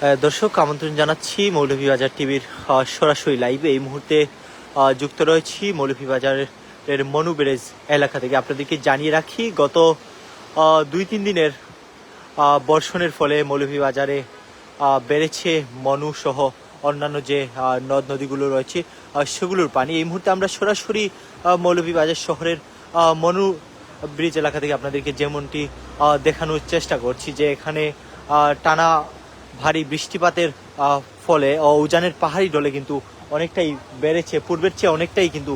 দর্শক আমন্ত্রণ জানাচ্ছি মৌলভীবাজার টিভির সরাসরি লাইভে। এই মুহূর্তে যুক্ত রয়েছি মৌলভীবাজারের মনু ব্যারেজ এলাকা থেকে। আপনাদেরকে জানিয়ে রাখি, গত 2-3 দিনের বর্ষণের ফলে মৌলভীবাজারে বেড়েছে মনু সহ অন্যান্য যে নদ নদীগুলো রয়েছে সেগুলোর পানি। এই মুহূর্তে আমরা সরাসরি মৌলভীবাজার শহরের মনু ব্রিজ এলাকা থেকে আপনাদেরকে যেমনটি দেখানোর চেষ্টা করছি যে এখানে টানা ভারী বৃষ্টিপাতের ফলে উজানের পাহাড়ি ঢলে কিন্তু অনেকটাই বেড়েছে, পূর্বের চেয়ে অনেকটাই কিন্তু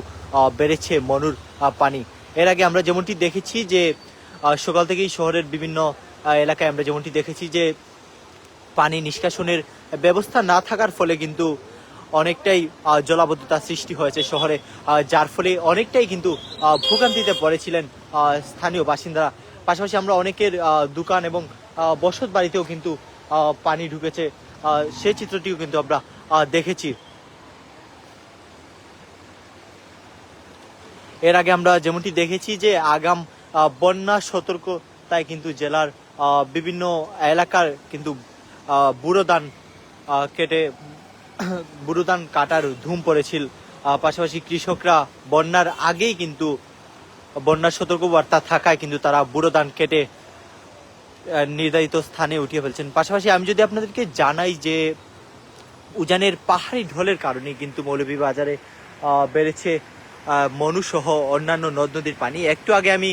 বেড়েছে মনুর পানি। এর আগে আমরা যেমনটি দেখেছি যে সকাল থেকেই শহরের বিভিন্ন এলাকায় আমরা যেমনটি দেখেছি যে পানি নিষ্কাশনের ব্যবস্থা না থাকার ফলে কিন্তু অনেকটাই জলাবদ্ধতা সৃষ্টি হয়েছে শহরে, যার ফলে অনেকটাই কিন্তু ভোগান্তিতে পড়েছিলেন স্থানীয় বাসিন্দারা। পাশাপাশি আমরা অনেকের দোকান এবং বসত বাড়িতেও কিন্তু পানি ঢুকেছে, সেই চিত্রটিও কিন্তু আমরা দেখেছি। এর আগে আমরা যেমনটি দেখেছি যে আগাম বন্যা সতর্কতায় কিন্তু জেলার বিভিন্ন এলাকার কিন্তু বুড়ো ধান কাটার ধুম পড়েছিল। পাশাপাশি কৃষকরা বন্যার আগেই কিন্তু বন্যার সতর্কবার্তা থাকায় কিন্তু তারা বুড়ো ধান কেটে নির্ধারিত স্থানে উঠিয়ে ফেলছেন। পাশাপাশি আমি যদি আপনাদেরকে জানাই যে উজানের পাহাড়ি ঢলের কারণে কিন্তু মৌলভীবাজারে বেড়েছে মনু সহ অন্যান্য নদ নদীর পানি। একটু আগে আমি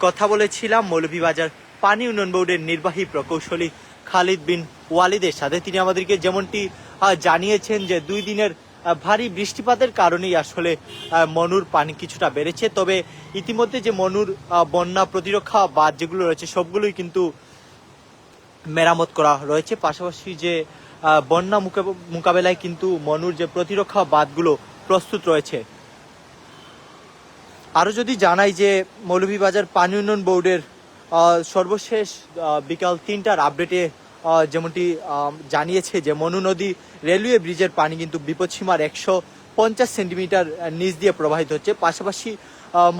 কথা বলেছিলাম মৌলভীবাজার পানি উন্নয়ন বোর্ডের নির্বাহী প্রকৌশলী খালিদ বিন ওয়ালিদের সাথে। তিনি আমাদেরকে যেমনটি জানিয়েছেন যে 2 দিনের ভারী বৃষ্টিপাতের কারণেই আসলে মনুর পানি কিছুটা বেড়েছে। তবে ইতিমধ্যে যে মনুর বন্যা প্রতিরক্ষা বাঁধ যেগুলো রয়েছে সবগুলোই কিন্তু মেরামত করা রয়েছে। পাশাপাশি যে বন্যা মোকাবেলায় কিন্তু মনুর যে প্রতিরক্ষা বাঁধগুলো প্রস্তুত রয়েছে। আরও যদি জানাই যে মৌলভীবাজার পানি উন্নয়ন বোর্ডের সর্বশেষ বিকাল 3টার আপডেটে যেমনটি জানিয়েছে যে মনু নদী রেলওয়ে ব্রিজের পানি কিন্তু বিপদসীমার 150 সেন্টিমিটার নিচ দিয়ে প্রবাহিত হচ্ছে। পাশাপাশি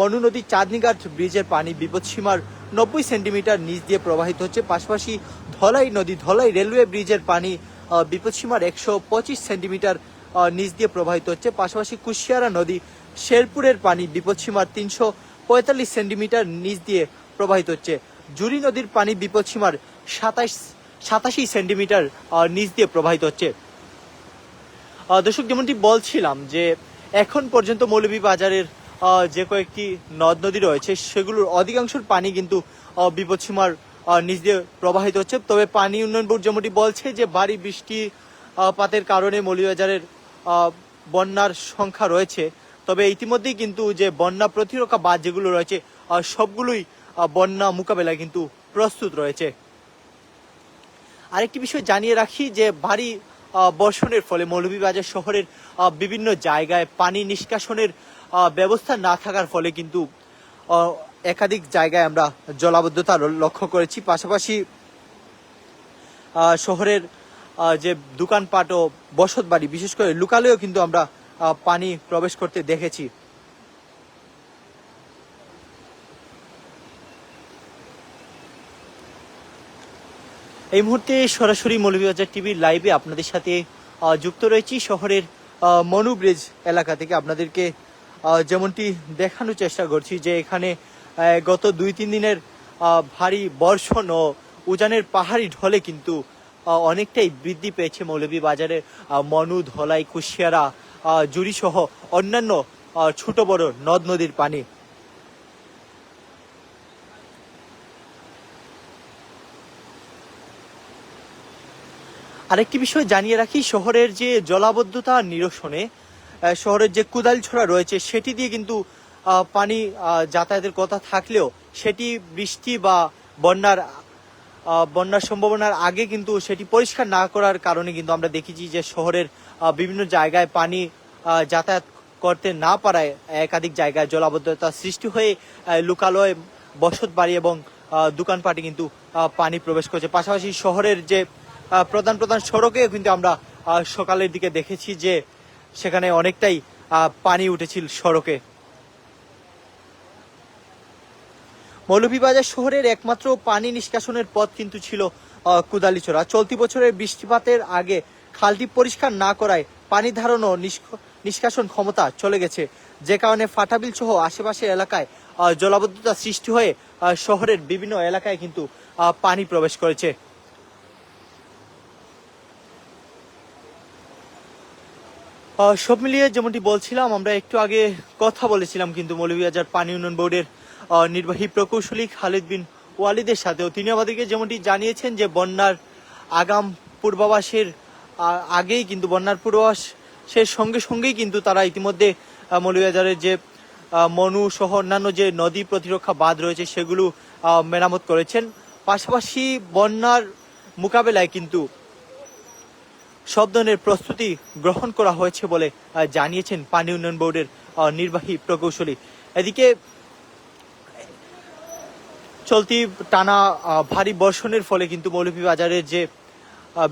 মনু নদী চাঁদনীঘাট ব্রিজের পানি বিপদসীমার 90 সেন্টিমিটার নিচ দিয়ে প্রবাহিত হচ্ছে। পাশাপাশি ধলাই রেলওয়ে ব্রিজের পানি বিপদসীমার 125 সেন্টিমিটার নিচ দিয়ে প্রবাহিত হচ্ছে। পাশাপাশি কুশিয়ারা নদী শেরপুরের পানি বিপদসীমার 345 সেন্টিমিটার নিচ দিয়ে প্রবাহিত হচ্ছে। জুরি নদীর পানি বিপদসীমার 87 সেন্টিমিটার নিচ দিয়ে প্রবাহিত হচ্ছে। দর্শক, যেমনটি বলছিলাম যে এখন পর্যন্ত মৌলভীবাজারের যে কয়েকটি নদ নদী রয়েছে সেগুলোর অধিকাংশের পানি কিন্তু বিপদসীমার নিচ দিয়ে প্রবাহিত হচ্ছে। তবে পানি উন্নয়ন বোর্ড যেমনটি বলছে যে ভারী বৃষ্টিপাতের কারণে মৌলভীবাজারের বন্যার সংখ্যা রয়েছে। তবে ইতিমধ্যেই কিন্তু যে বন্যা প্রতিরক্ষা বাঁধ যেগুলো রয়েছে সবগুলোই বন্যা মোকাবেলায় কিন্তু প্রস্তুত রয়েছে। আরেকটি বিষয় জানিয়ে রাখি যে ভারী বর্ষণের ফলে মৌলভীবাজার শহরের বিভিন্ন জায়গায় পানি নিষ্কাশনের ব্যবস্থা না থাকার ফলে কিন্তু একাধিক জায়গায় আমরা জলাবদ্ধতা লক্ষ্য করেছি। পাশাপাশি শহরের যে দোকানপাট ও বসত বাড়ি বিশেষ করে লোকালেও কিন্তু আমরা পানি প্রবেশ করতে দেখেছি। এই মুহূর্তে সরাসরি মৌলভীবাজার টিভির লাইভে আপনাদের সাথে যুক্ত রয়েছি শহরের মনু ব্রিজ এলাকা থেকে। আপনাদেরকে যেমনটি দেখানোর চেষ্টা করছি যে এখানে গত 2-3 দিনের ভারী বর্ষণ ও উজানের পাহাড়ি ঢলে কিন্তু অনেকটাই বৃদ্ধি পেয়েছে মৌলভীবাজারের মনু, ধলাই, কুশিয়ারা, জুড়ি সহ অন্যান্য ছোট বড় নদ নদীর পানি। আরেকটি বিষয় জানিয়ে রাখি, শহরের যে জলাবদ্ধতা নিরসনে শহরের যে কুদালছড়া রয়েছে সেটি দিয়ে কিন্তু পানি যাতায়াতের কথা থাকলেও সেটি বৃষ্টি বা বন্যার সম্ভাবনার আগে কিন্তু সেটি পরিষ্কার না করার কারণে কিন্তু আমরা দেখেছি যে শহরের বিভিন্ন জায়গায় পানি যাতায়াত করতে না পারায় একাধিক জায়গায় জলাবদ্ধতা সৃষ্টি হয়ে লোকালয়, বসত বাড়ি এবং দোকানপাটে কিন্তু পানি প্রবেশ করছে। পাশাপাশি শহরের যে প্রধান সড়কে কিন্তু আমরা সকালের দিকে দেখেছি যে সেখানে অনেকটাই পানি উঠেছিল সড়কে। মৌলভীবাজার শহরের একমাত্র পানি নিষ্কাশনের পথ কিন্তু ছিল কুদালিছড়া। চলতি বছরের বৃষ্টিপাতের আগে খালটি পরিষ্কার না করায় পানি ধারণ ও নিষ্কাশন ক্ষমতা চলে গেছে, যে কারণে ফাটাবিল সহ আশেপাশের এলাকায় জলাবদ্ধতা সৃষ্টি হয়ে শহরের বিভিন্ন এলাকায় কিন্তু পানি প্রবেশ করেছে। সব মিলিয়ে যেমনটি বলছিলাম, আমরা একটু আগে কথা বলেছিলাম কিন্তু মৌলভীবাজার পানি উন্নয়ন বোর্ডের নির্বাহী প্রকৌশলী খালিদ বিন ওয়ালিদের সাথেও। তিনি আমাদেরকে যেমনটি জানিয়েছেন যে বন্যার আগাম পূর্বাভাসের আগেই কিন্তু বন্যার পূর্বাভাসের সঙ্গেই কিন্তু তারা ইতিমধ্যে মৌলভীবাজারের যে মনু সহ অন্যান্য যে নদী প্রতিরক্ষা বাঁধ রয়েছে সেগুলো মেরামত করেছেন। পাশাপাশি বন্যার মোকাবেলায় কিন্তু সব ধরনের প্রস্তুতি গ্রহণ করা হয়েছে বলে জানিয়েছেন পানি উন্নয়ন বোর্ডের নির্বাহী প্রকৌশলী। এদিকে চলতি টানা ভারী বর্ষণের ফলে কিন্তু মৌলভীবাজারের যে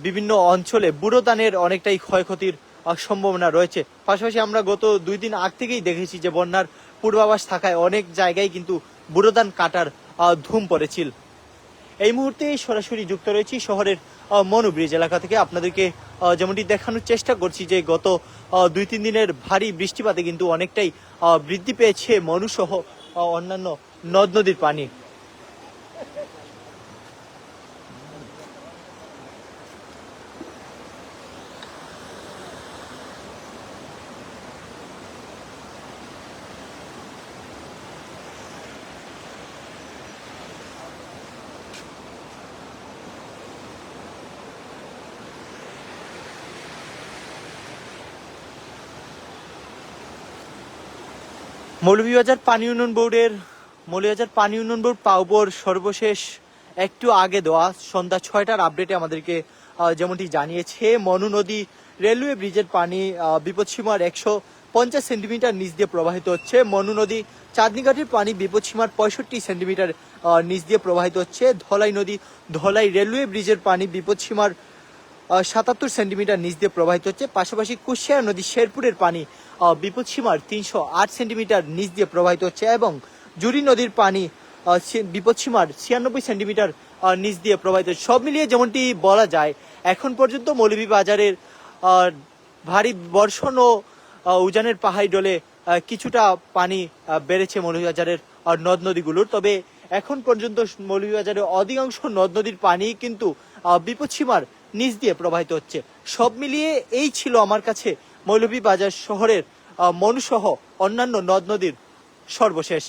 বিভিন্ন অঞ্চলে বুড়োদানের অনেকটাই ক্ষয়ক্ষতির সম্ভাবনা রয়েছে। পাশাপাশি আমরা গত 2 দিন আগ থেকেই দেখেছি যে বন্যার পূর্বাভাস থাকায় অনেক জায়গায় কিন্তু বুড়োদান কাটার ধুম পড়েছিল। এই মুহূর্তে সরাসরি যুক্ত রয়েছি শহরের মনু ব্রিজ এলাকা থেকে। আপনাদেরকে যেমনটি দেখানোর চেষ্টা করছি যে গত 2-3 দিনের ভারী বৃষ্টিপাতে কিন্তু অনেকটাই বৃদ্ধি পেয়েছে মনু সহ অন্যান্য নদ নদীর পানি। মৌলভীবাজার পানি উন্নয়ন বোর্ড পাউবোর সর্বশেষ একটু আগে দেওয়া সন্ধ্যা 6টার আপডেটে আমাদেরকে যেমনটি জানিয়েছে মনু নদী রেলওয়ে ব্রিজের পানি বিপদসীমার 150 সেন্টিমিটার নিচ দিয়ে প্রবাহিত হচ্ছে। মনু নদী চাঁদনীঘাটের পানি বিপদসীমার 65 সেন্টিমিটার নিচ দিয়ে প্রবাহিত হচ্ছে। ধলাই রেলওয়ে ব্রিজের পানি বিপদসীমার 77 সেন্টিমিটার নিচ দিয়ে প্রবাহিত হচ্ছে। পাশাপাশি কুশিয়ারা নদী শেরপুরের পানি বিপদসীমার 308 সেন্টিমিটার নিচ দিয়ে প্রবাহিত হচ্ছে এবং জুরি নদীর পানি বিপদসীমার 96 সেন্টিমিটার নিচ দিয়ে প্রবাহিত হচ্ছে। সব মিলিয়ে যেমনটি বলা যায় এখন পর্যন্ত মৌলভীবাজারের ভারী বর্ষণ ও উজানের পাহাড়ি ডলে কিছুটা পানি বেড়েছে মৌলভীবাজারের নদ নদীগুলোর। তবে এখন পর্যন্ত মৌলভীবাজারের অধিকাংশ নদ নদীর পানি কিন্তু বিপদসীমার নিচ দিয়ে প্রবাহিত হচ্ছে। সব মিলিয়ে এই ছিল আমার কাছে মৌলভীবাজার শহরের মনু সহ অন্যান্য নদ নদীর সর্বশেষ।